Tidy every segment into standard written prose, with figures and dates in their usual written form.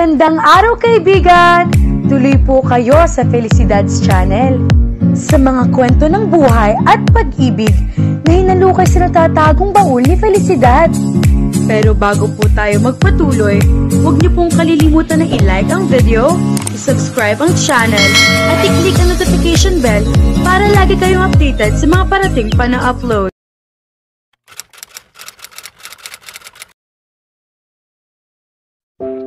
Magandang araw kaibigan! Tuloy po kayo sa Felicidad's Channel. Sa mga kwento ng buhay at pag-ibig na hinalukay sa natatagong baul ni Felicidad. Pero bago po tayo magpatuloy, huwag niyo pong kalilimutan na i-like ang video, i-subscribe ang channel, at i-click ang notification bell para lagi kayong updated sa mga parating pa na upload.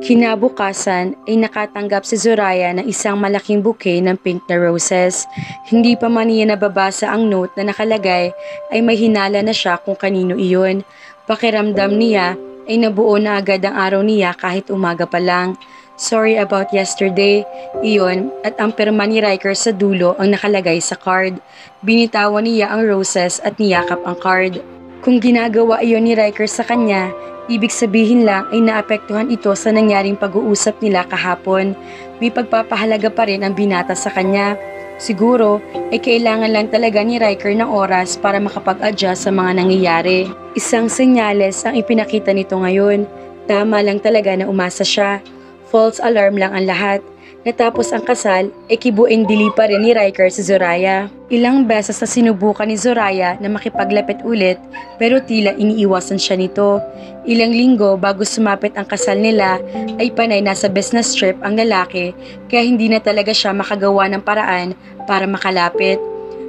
Kinabukasan ay nakatanggap si Zoraya ng isang malaking bouquet ng pink na roses. Hindi pa man niya nababasa ang note na nakalagay ay may hinala na siya kung kanino iyon. Pakiramdam niya ay nabuo na agad ang araw niya kahit umaga pa lang. Sorry about yesterday, iyon at ang pirma ni Riker sa dulo ang nakalagay sa card. Binitawan niya ang roses at niyakap ang card. Kung ginagawa iyon ni Riker sa kanya, ibig sabihin lang ay naapektuhan ito sa nangyaring pag-uusap nila kahapon. May pagpapahalaga pa rin ang binata sa kanya. Siguro ay kailangan lang talaga ni Riker ng oras para makapag-adjust sa mga nangyayari. Isang senyales ang ipinakita nito ngayon. Tama lang talaga na umasa siya. False alarm lang ang lahat. Natapos ang kasal, kibuin dili pa rin ni Riker si Zoraya. Ilang beses na sinubukan ni Zoraya na makipaglapit ulit pero tila iniiwasan siya nito. Ilang linggo bago sumapit ang kasal nila ay panay nasa business trip ang lalaki kaya hindi na talaga siya makagawa ng paraan para makalapit.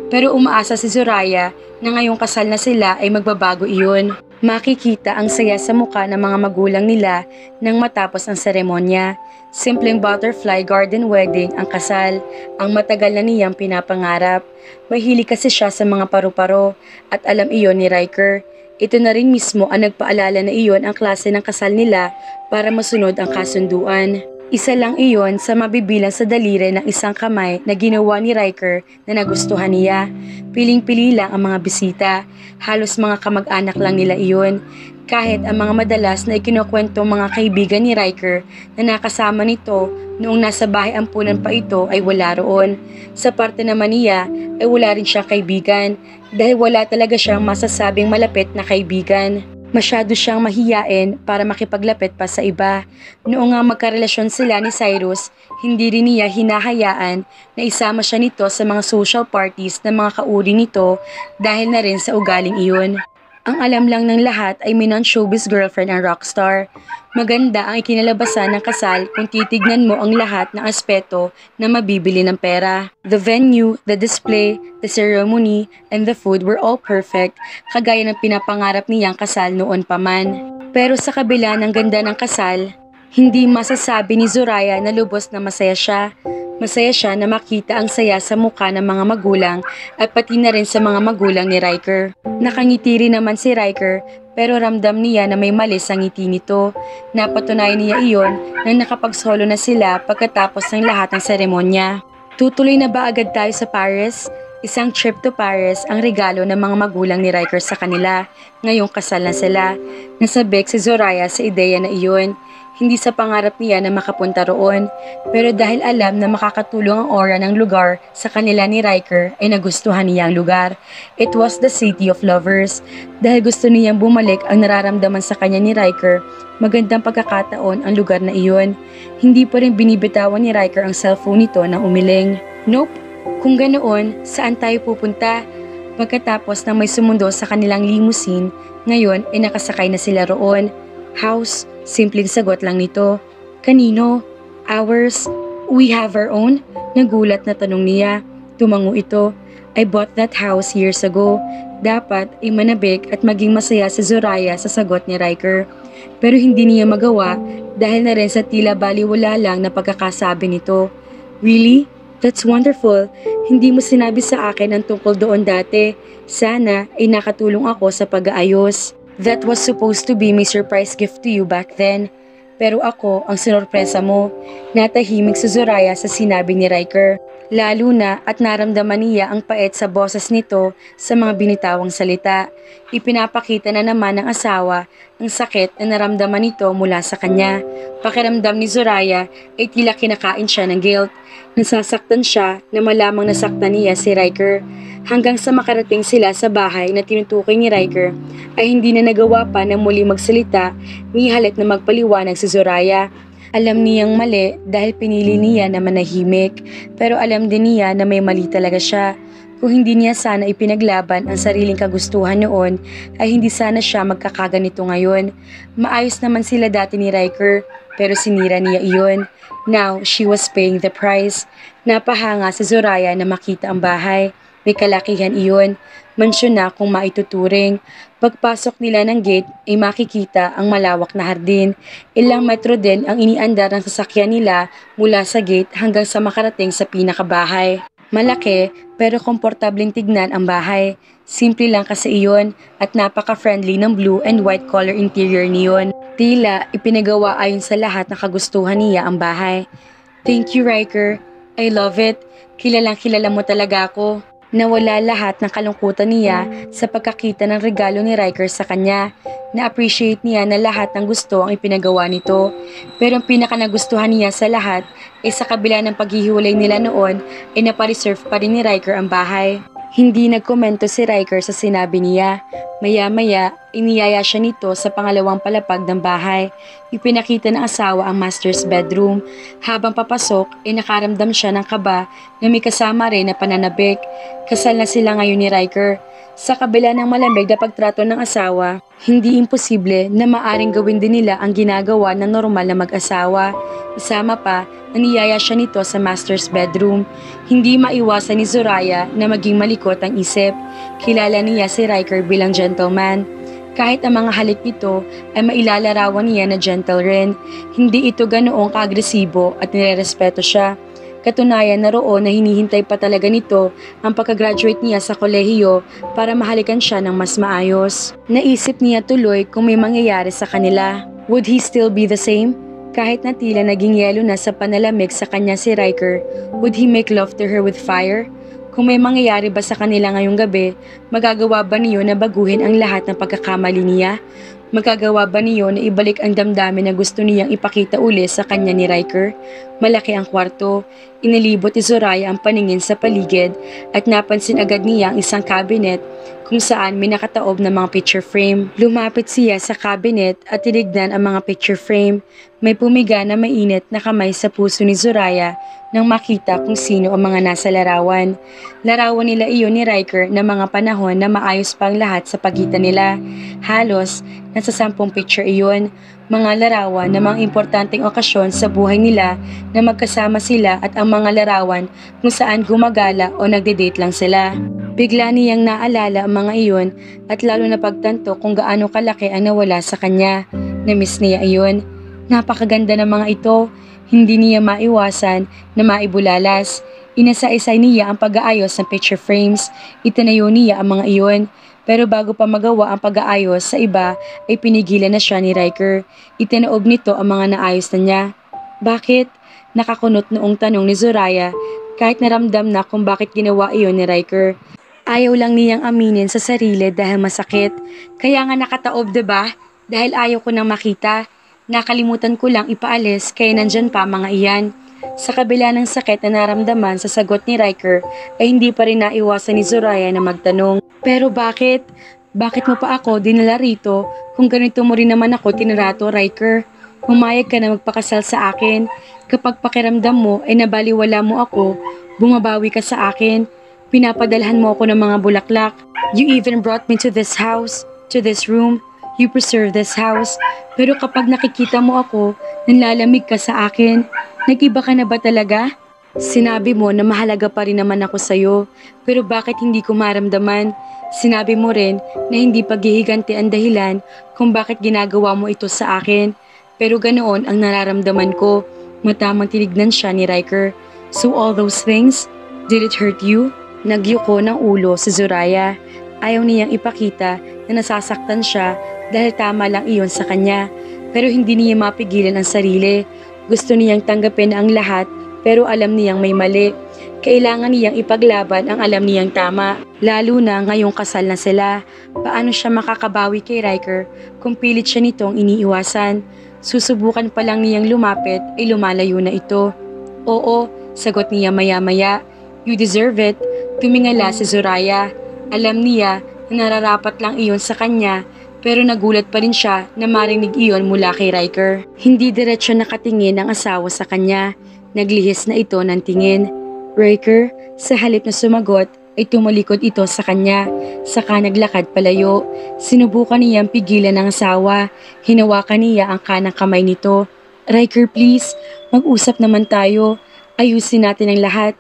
Pero umaasa si Zoraya na ngayong kasal na sila ay magbabago iyon. Makikita ang saya sa muka ng mga magulang nila nang matapos ang seremonya. Simpleng butterfly garden wedding ang kasal, ang matagal na niyang pinapangarap. Mahilig kasi siya sa mga paru-paro at alam iyon ni Riker. Ito na rin mismo ang nagpaalala na iyon ang klase ng kasal nila para masunod ang kasunduan. Isa lang iyon sa mabibilang sa daliri ng isang kamay na ginawa ni Riker na nagustuhan niya. Piling-pili lang ang mga bisita. Halos mga kamag-anak lang nila iyon. Kahit ang mga madalas na ikinukwento mga kaibigan ni Riker na nakasama nito noong nasa bahay ampunan pa ito ay wala roon. Sa parte naman niya ay wala rin siyang kaibigan dahil wala talaga siyang masasabing malapit na kaibigan. Masyado siyang mahiyain para makipaglapit pa sa iba. Noong nga magkarelasyon sila ni Cyrus, hindi rin niya hinahayaan na isama siya nito sa mga social parties ng mga kauri nito dahil na rin sa ugaling iyon. Ang alam lang ng lahat ay may non-showbiz girlfriend ang rockstar. Maganda ang ikinalabasan ng kasal kung titignan mo ang lahat ng aspeto na mabibili ng pera. The venue, the display, the ceremony, and the food were all perfect, kagaya ng pinapangarap niyang kasal noon pa man. Pero sa kabila ng ganda ng kasal, hindi masasabi ni Zoraya na lubos na masaya siya. Masaya siya na makita ang saya sa mukha ng mga magulang at pati na rin sa mga magulang ni Riker. Nakangiti rin naman si Riker pero ramdam niya na may mali sa ngiti nito. Napatunayan niya iyon nang nakapagsolo na sila pagkatapos ng lahat ng seremonya. Tutuloy na ba agad tayo sa Paris? Isang trip to Paris ang regalo ng mga magulang ni Riker sa kanila. Ngayong kasal na sila. Nasabik si Zoraya sa ideya na iyon. Hindi sa pangarap niya na makapunta roon, pero dahil alam na makakatulong ang aura ng lugar sa kanila ni Riker ay nagustuhan niya ang lugar. It was the City of Lovers. Dahil gusto niyang bumalik ang nararamdaman sa kanya ni Riker, magandang pagkakataon ang lugar na iyon. Hindi pa rin binibitawan ni Riker ang cellphone nito nang umiling. Nope, kung ganoon, saan tayo pupunta? Pagkatapos ng may sumundo sa kanilang limousine, ngayon ay nakasakay na sila roon. House, simpleng sagot lang nito. Kanino? Ours? We have our own? Nagulat na tanong niya. Tumango ito. I bought that house years ago. Dapat ay manabik at maging masaya si Zoraya sa sagot ni Riker. Pero hindi niya magawa dahil na rin sa tila baliwala lang na pagkakasabi nito. Really? That's wonderful. Hindi mo sinabi sa akin ang tungkol doon dati. Sana ay nakatulong ako sa pag-aayos. That was supposed to be my surprise gift to you back then. Pero ako ang sinurpresa mo. Natahimik si Zoraya sa sinabi ni Riker. Lalo na at naramdaman niya ang pait sa boses nito sa mga binitawang salita. Ipinapakita na naman ng asawa ang sakit na naramdaman nito mula sa kanya. Pakiramdam ni Zoraya ay tila kinakain siya ng guilt. Nasasaktan siya na malamang nasaktan niya si Riker. Hanggang sa makarating sila sa bahay na tinutukoy ni Riker ay hindi na nagawa pa na muli magsalita ni halit na magpaliwanag si Zoraya. Alam niyang mali dahil pinili niya na manahimik, pero alam din niya na may mali talaga siya. Kung hindi niya sana ipinaglaban ang sariling kagustuhan noon, ay hindi sana siya magkakaganito ngayon. Maayos naman sila dati ni Riker, pero sinira niya iyon. Now, she was paying the price. Napahanga si Zoraya na makita ang bahay. May kalakihan iyon. Mansyon na kung maituturing. Pagpasok nila ng gate ay makikita ang malawak na hardin. Ilang metro din ang iniandar ng sasakyan nila mula sa gate hanggang sa makarating sa pinakabahay. Malaki pero komportableng tignan ang bahay. Simple lang kasi iyon at napaka-friendly ng blue and white color interior niyon. Tila ipinagawa ayon sa lahat na kagustuhan niya ang bahay. Thank you, Riker. I love it. Kilalang kilala mo talaga ako. Nawala lahat ng kalungkutan niya sa pagkakita ng regalo ni Riker sa kanya. Na-appreciate niya na lahat ng gusto ang ipinagawa nito. Pero ang pinaka-nagustuhan niya sa lahat ay sa kabila ng paghihiwalay nila noon ay napareserve pa rin ni Riker ang bahay. Hindi nagkomento si Riker sa sinabi niya. Maya-maya, iniyaya siya nito sa pangalawang palapag ng bahay. Ipinakita ng asawa ang master's bedroom. Habang papasok, ay nakaramdam siya ng kaba na may kasama rin na pananabik. Kasal na sila ngayon ni Riker. Sa kabila ng malamig na pagtrato ng asawa, hindi imposible na maaring gawin din nila ang ginagawa ng normal na mag-asawa. Isama pa, naniyaya siya nito sa master's bedroom. Hindi maiwasan ni Zoraya na maging malikot ang isip. Kilala niya si Riker bilang gentleman. Kahit ang mga halik nito ay mailalarawan niya na gentle rin, hindi ito ganoong kaagresibo at nirerespeto siya. Katunayan na roon na hinihintay pa talaga nito ang pagka-graduate niya sa kolehiyo para mahalikan siya ng mas maayos. Naisip niya tuloy kung may mangyayari sa kanila. Would he still be the same? Kahit na tila naging yelo na sa panalamig sa kanya si Riker, would he make love to her with fire? Kung may mangyayari ba sa kanila ngayong gabi, magagawa ba niyo na baguhin ang lahat ng pagkakamali niya? Magagawa ba niyo na ibalik ang damdamin na gusto niyang ipakita uli sa kanya ni Riker? Malaki ang kwarto. Inilibot ni Zoraya ang paningin sa paligid at napansin agad niya ang isang cabinet kung saan may nakataob na mga picture frame. Lumapit siya sa cabinet at tinignan ang mga picture frame. May pumiga na mainit na kamay sa puso ni Zoraya nang makita kung sino ang mga nasa larawan. Larawan nila iyon ni Riker na mga panahon na maayos pa ang lahat sa pagitan nila. Halos nasa 10 picture iyon. Mga larawan ng mga importanteng okasyon sa buhay nila na magkasama sila at ang mga larawan kung saan gumagala o nagde-date lang sila. Bigla niyang naalala ang mga iyon at lalo na pagtanto kung gaano kalaki ang nawala sa kanya. Na-miss niya iyon. Napakaganda ng mga ito. Hindi niya maiwasan na maibulalas. Inasa-isay niya ang pag-aayos ng picture frames. Itinayo niya ang mga iyon. Pero bago pa magawa ang pag-aayos sa iba ay pinigilan na siya ni Riker. Itinaob nito ang mga naayos na niya. Bakit? Nakakunot noong tanong ni Zoraya kahit naramdam na kung bakit ginawa iyon ni Riker. Ayaw lang niyang aminin sa sarili dahil masakit. Kaya nga nakataob, diba? Dahil ayaw ko nang makita. Nakalimutan ko lang ipaalis kaya nandyan pa mga iyan. Sa kabila ng sakit na naramdaman sa sagot ni Riker ay hindi pa rin naiwasan ni Zoraya na magtanong. Pero bakit? Bakit mo pa ako dinala rito kung ganito mo rin naman ako tinrato, Riker? Pumayag ka na magpakasal sa akin. Kapag pakiramdam mo ay nabaliwala mo ako, bumabawi ka sa akin. Pinapadalhan mo ako ng mga bulaklak. You even brought me to this house, to this room. You preserve this house. Pero kapag nakikita mo ako, nanlalamig ka sa akin. Nag-iba ka na ba talaga? Sinabi mo na mahalaga pa rin naman ako sa'yo, pero bakit hindi ko maramdaman? Sinabi mo rin na hindi paghihiganti ang dahilan kung bakit ginagawa mo ito sa akin. Pero ganoon ang nararamdaman ko. Matamang tinignan siya ni Riker. So all those things, did it hurt you? Nagyuko ng ulo si Zoraya. Ayaw niyang ipakita na nasasaktan siya dahil tama lang iyon sa kanya. Pero hindi niya mapigilan ang sarili. Gusto niyang tanggapin ang lahat pero alam niyang may mali. Kailangan niyang ipaglaban ang alam niyang tama. Lalo na ngayong kasal na sila. Paano siya makakabawi kay Riker kung pilit siya nitong iniiwasan? Susubukan pa lang niyang lumapit ay lumalayo na ito. Oo, sagot niya maya-maya. You deserve it. Tumingala si Zoraya. Alam niya na nararapat lang iyon sa kanya pero nagulat pa rin siya na marinig iyon mula kay Riker. Hindi diretsyo nakatingin ang asawa sa kanya. Naglihis na ito ng tingin. Riker, sa halip na sumagot, ay tumalikod ito sa kanya. Saka naglakad palayo. Sinubukan niyang pigilan ang asawa. Hinawakan niya ang kanang kamay nito. Riker, please, mag-usap naman tayo. Ayusin natin ang lahat.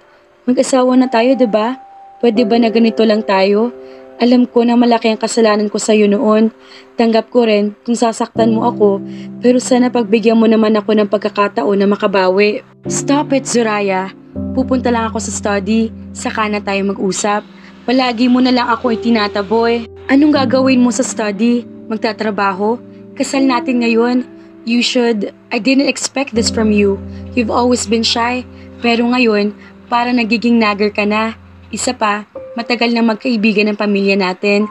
Mag-asawa na tayo, diba? Pwede ba na ganito lang tayo? Alam ko na malaki ang kasalanan ko sa iyo noon. Tanggap ko rin kung sasaktan mo ako, pero sana pagbigyan mo naman ako ng pagkakataon na makabawi. Stop it, Zoraya. Pupunta lang ako sa study, saka na tayo mag-usap. Palagi mo na lang ako itinataboy. Anong gagawin mo sa study? Magtatrabaho? Kasal natin ngayon. You should... I didn't expect this from you. You've always been shy, pero ngayon, para nagiging nagger ka na. Isa pa, matagal na magkaibigan ng pamilya natin.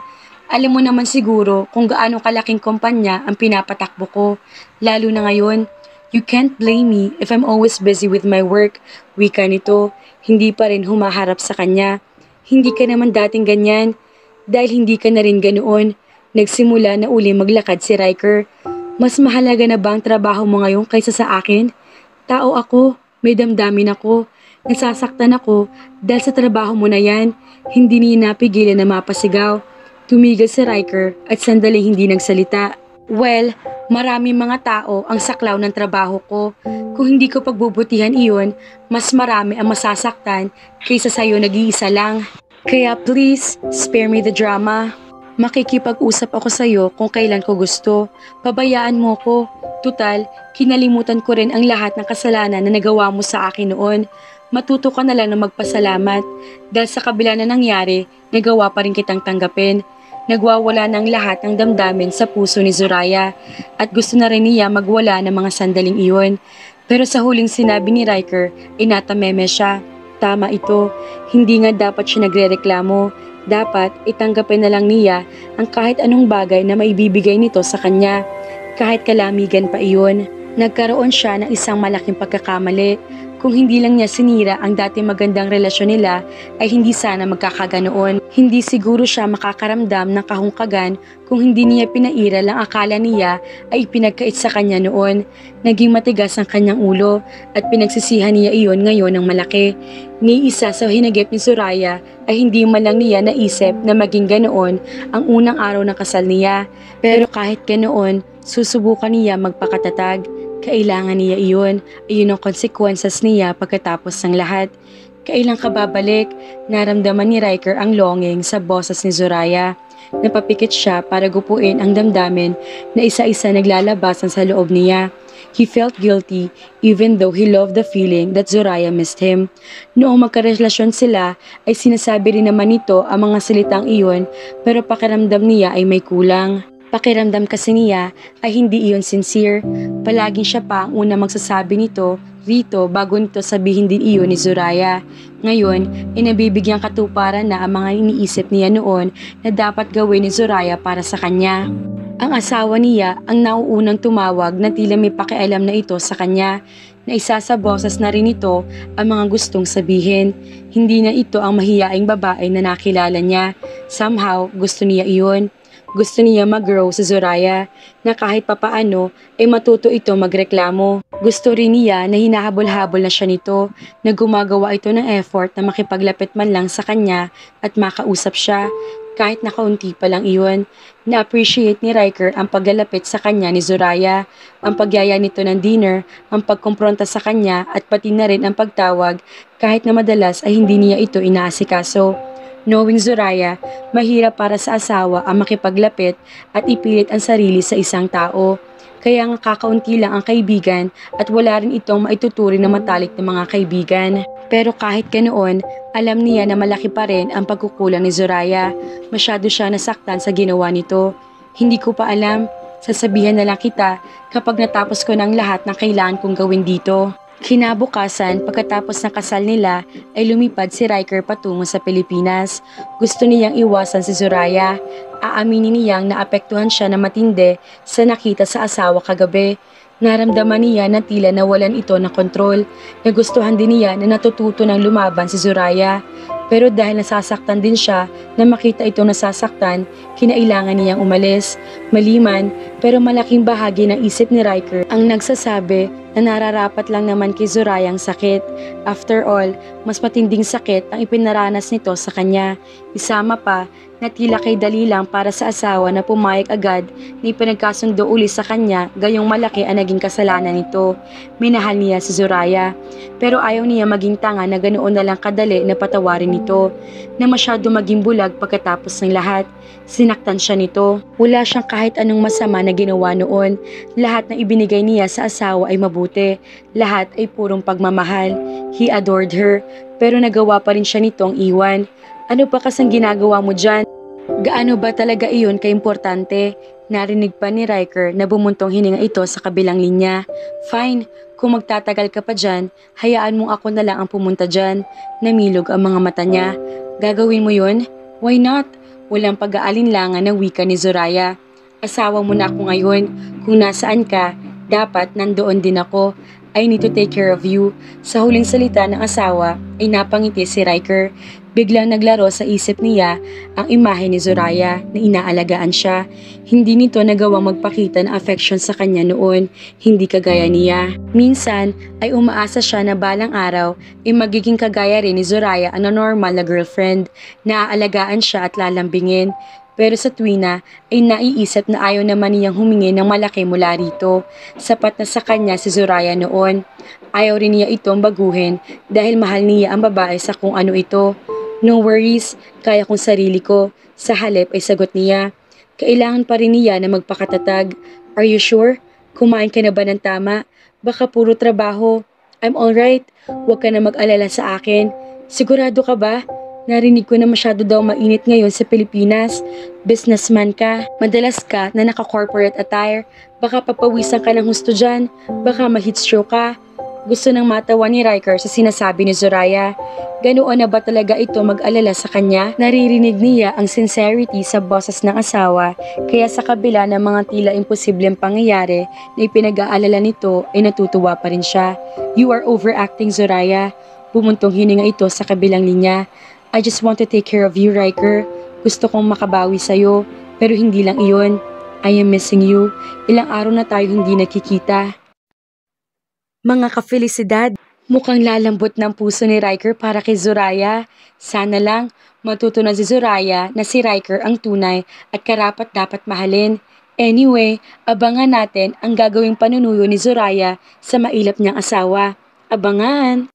Alam mo naman siguro kung gaano kalaking kumpanya ang pinapatakbo ko. Lalo na ngayon, you can't blame me if I'm always busy with my work. Wika nito, hindi pa rin humaharap sa kanya. Hindi ka naman dating ganyan. Dahil hindi ka na rin ganoon, nagsimula na uli maglakad si Riker. Mas mahalaga na ba ang trabaho mo ngayon kaysa sa akin? Tao ako, may damdamin ako. Nasasaktan ako dahil sa trabaho mo na yan. Hindi niya napigilan na mapasigaw. Tumigil si Riker at sandali hindi nagsalita. Well, maraming mga tao ang saklaw ng trabaho ko. Kung hindi ko pagbubutihan iyon, mas marami ang masasaktan kaysa sa'yo nag-iisa lang. Kaya please, spare me the drama. Makikipag-usap ako sa'yo kung kailan ko gusto. Pabayaan mo ko. Tutal, kinalimutan ko rin ang lahat ng kasalanan na nagawa mo sa akin noon. Matuto ka na lang na magpasalamat dahil sa kabila na nangyari, nagawa pa rin kitang tanggapin. Nagwawala ng lahat ng damdamin sa puso ni Zoraya at gusto na rin niya magwala ng mga sandaling iyon. Pero sa huling sinabi ni Riker, inatameme siya. Tama ito, hindi nga dapat siya nagrereklamo. Dapat itanggapin na lang niya ang kahit anong bagay na maibibigay nito sa kanya. Kahit kalamigan pa iyon, nagkaroon siya ng isang malaking pagkakamali. Kung hindi lang niya sinira ang dati magandang relasyon nila, ay hindi sana magkakaganoon. Hindi siguro siya makakaramdam ng kahungkagan kung hindi niya pinairal ang akala niya ay ipinagkait sa kanya noon. Naging matigas ang kanyang ulo at pinagsisihan niya iyon ngayon ng malaki. Ni isa sa hinagip ni Zoraya ay hindi man lang niya naisip na maging ganoon ang unang araw ng kasal niya. Pero kahit ganoon, susubukan niya magpakatatag. Kailangan niya iyon, ayun ang consequences niya pagkatapos ng lahat. Kailan ka babalik? Naramdaman ni Riker ang longing sa boses ni Zoraya. Napapikit siya para gupuin ang damdamin na isa-isa naglalabasan sa loob niya. He felt guilty even though he loved the feeling that Zoraya missed him. Noong magkarelasyon sila ay sinasabi rin naman nito ang mga salitang iyon pero pakiramdam niya ay may kulang. Pakiramdam kasi niya ay hindi iyon sincere. Palaging siya pa ang una magsasabi nito rito bago nito sabihin din iyon ni Zoraya. Ngayon, inabibigyan katuparan na ang mga iniisip niya noon na dapat gawin ni Zoraya para sa kanya. Ang asawa niya ang nauunang tumawag na tila may pakialam na ito sa kanya, na isa sa boses na rin ito ang mga gustong sabihin. Hindi na ito ang mahiyaing babae na nakilala niya. Somehow, gusto niya iyon. Gusto niya mag-grow sa Zoraya na kahit papaano ay matuto ito magreklamo. Gusto rin niya na hinahabol-habol na siya nito, na gumagawa ito ng effort na makipaglapit man lang sa kanya at makausap siya. Kahit na kaunti pa lang iyon, na-appreciate ni Riker ang paglalapit sa kanya ni Zoraya, ang pagyaya nito ng dinner, ang pagkumpronta sa kanya at pati na rin ang pagtawag kahit na madalas ay hindi niya ito inaasikaso. Knowing Zoraya, mahirap para sa asawa ang makipaglapit at ipilit ang sarili sa isang tao. Kaya nga kakaunti lang ang kaibigan at wala rin itong maituturing na matalik ng mga kaibigan. Pero kahit ganoon, alam niya na malaki pa rin ang pagkukulang ni Zoraya. Masyado siya nasaktan sa ginawa nito. Hindi ko pa alam, sasabihan na lang kita kapag natapos ko ng lahat ng kailangan kong gawin dito. Kinabukasan, pagkatapos ng kasal nila, ay lumipad si Riker patungo sa Pilipinas. Gusto niyang iwasan si Zoraya. Aaminin niyang naapektuhan siya na matindi sa nakita sa asawa kagabi. Naramdaman niya na tila nawalan ito ng kontrol. Nagustuhan din niya na natututo ng lumaban si Zoraya. Pero dahil nasasaktan din siya na makita itong nasasaktan, kinailangan niyang umalis. Maliman pero malaking bahagi ng isip ni Riker ang nagsasabi na nararapat lang naman kay Zoraya ang sakit. After all, mas matinding sakit ang ipinaranas nito sa kanya. Isama pa na tila kay dali lang para sa asawa na pumayag agad na ipinagkasundo uli sa kanya gayong malaki ang naging kasalanan nito. Minahal niya si Zoraya pero ayaw niya maging tanga na ganoon na lang kadali na patawarin nito na masyado maging bulag pagkatapos ng lahat. Sinaktan siya nito. Wala siyang kahit anong masama na ginawa noon. Lahat ng ibinigay niya sa asawa ay mabuti. Lahat ay purong pagmamahal. He adored her pero nagawa pa rin siya nitong iwan. Ano pa kasang ginagawa mo dyan? Gaano ba talaga iyon kaimportante? Narinig pa ni Riker na bumuntong hininga ito sa kabilang linya. Fine, kung magtatagal ka pa dyan, hayaan mong ako na lang ang pumunta dyan. Namilog ang mga mata niya. Gagawin mo yun? Why not? Walang pag-aalinlangan ng wika ni Zoraya. Asawa mo na ako ngayon. Kung nasaan ka, dapat nandoon din ako. I need to take care of you. Sa huling salita ng asawa ay napangiti si Riker. Biglang naglaro sa isip niya ang imahe ni Zoraya na inaalagaan siya. Hindi nito nagawang magpakita ng affection sa kanya noon, hindi kagaya niya. Minsan ay umaasa siya na balang araw ay magiging kagaya rin ni Zoraya ang normal na girlfriend na aalagaan siya at lalambingin. Pero sa tuwina ay naiisip na ayaw naman niyang humingi ng malaki mula rito. Sapat na sa kanya si Zoraya noon. Ayaw rin niya itong baguhin dahil mahal niya ang babae sa kung ano ito. No worries, kaya kong sarili ko. Sa halip ay sagot niya. Kailangan pa rin niya na magpakatatag. Are you sure? Kumain ka na ba ng tama? Baka puro trabaho. I'm alright. Huwag ka na mag-alala sa akin. Sigurado ka ba? Narinig ko na masyado daw mainit ngayon sa Pilipinas. Businessman ka, madalas ka na naka-corporate attire. Baka papawisan ka ng husto dyan. Baka ma-heat stroke ka. Gusto nang matawa ni Riker sa sinasabi ni Zoraya. Ganoon na ba talaga ito mag-alala sa kanya? Naririnig niya ang sincerity sa boses ng asawa, kaya sa kabila ng mga tila imposibleng pangyayari na ipinag-aalala nito ay natutuwa pa rin siya. You are overacting, Zoraya. Bumuntong hininga ito sa kabilang linya. I just want to take care of you, Riker. Gusto kong makabawi sa'yo, pero hindi lang iyon. I am missing you. Ilang araw na tayo hindi nakikita. Mga kafelisidad, mukhang lalambot ng puso ni Riker para kay Zoraya. Sana lang matuto na si Zoraya na si Riker ang tunay at karapat-dapat mahalin. Anyway, abangan natin ang gagawing panunuyo ni Zoraya sa mailap niyang asawa. Abangan!